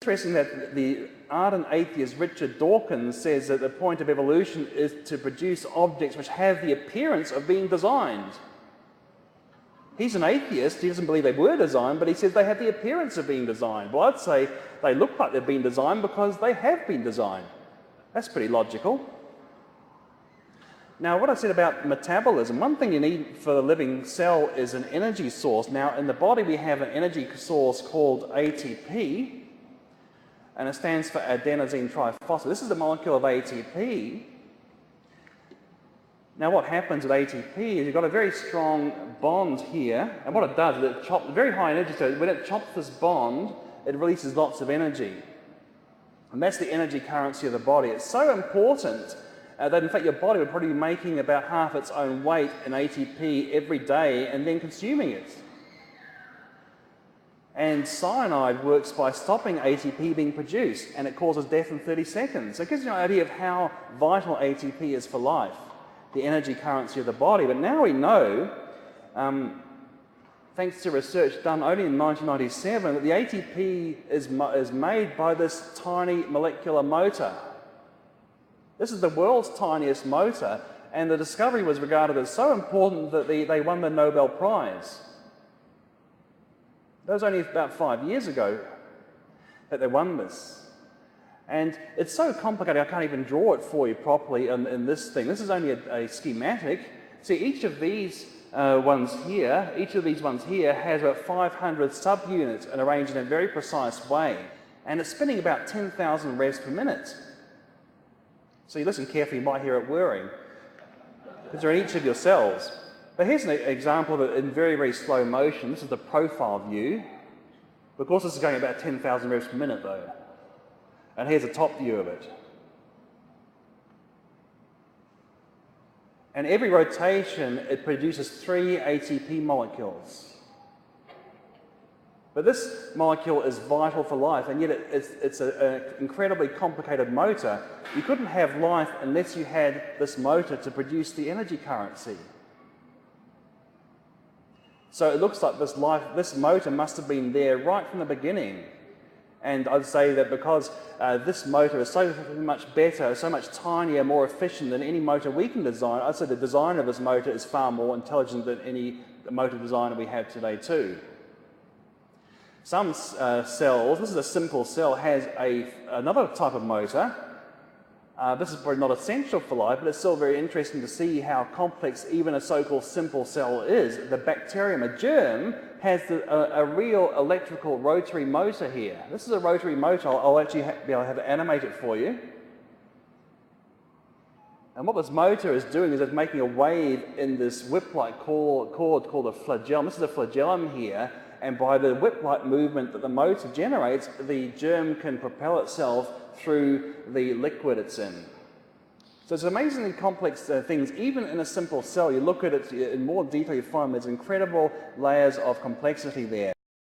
Interesting that the ardent atheist Richard Dawkins says that the point of evolution is to produce objects which have the appearance of being designed. He's an atheist, he doesn't believe they were designed, but he says they have the appearance of being designed. Well, I'd say they look like they've been designed because they have been designed. That's pretty logical. Now, what I said about metabolism, one thing you need for the living cell is an energy source. Now, in the body we have an energy source called ATP, and it stands for adenosine triphosphate. This is the molecule of ATP. Now what happens with ATP is you've got a very strong bond here, and what it does is it chops very high energy, so when it chops this bond, it releases lots of energy. And that's the energy currency of the body. It's so important that in fact your body would probably be making about half its own weight in ATP every day and then consuming it. And cyanide works by stopping ATP being produced, and it causes death in 30 seconds. So it gives you an idea of how vital ATP is for life, the energy currency of the body. But now we know, thanks to research done only in 1997, that the ATP is made by this tiny molecular motor. This is the world's tiniest motor, and the discovery was regarded as so important that they won the Nobel Prize. That was only about 5 years ago that they won this. And it's so complicated I can't even draw it for you properly in this thing. This is only a schematic. See, each of these ones here has about 500 subunits and arranged in a very precise way. And it's spinning about 10,000 revs per minute. So you listen carefully, you might hear it whirring. Because they're in each of your cells. But here's an example of it in very, very slow motion. This is the profile view. Of course, this is going about 10,000 revs per minute, though. And here's a top view of it. And every rotation, it produces 3 ATP molecules. But this molecule is vital for life, and yet it's an incredibly complicated motor. You couldn't have life unless you had this motor to produce the energy currency. So it looks like this motor must have been there right from the beginning. And I'd say that because this motor is so much better, so much tinier, more efficient than any motor we can design, I'd say the designer of this motor is far more intelligent than any motor designer we have today too. Some cells, this is a simple cell, has another type of motor. This is probably not essential for life, but it's still very interesting to see how complex even a so-called simple cell is. The bacterium, a germ, has a real electrical rotary motor here. This is a rotary motor. I'll actually be able to have it animated for you. And what this motor is doing is it's making a wave in this whip-like cord called a flagellum. This is a flagellum here, and by the whip-like movement that the motor generates, the germ can propel itself through the liquid it's in. So it's amazingly complex things. Even in a simple cell, you look at it in more detail, you find there's incredible layers of complexity there.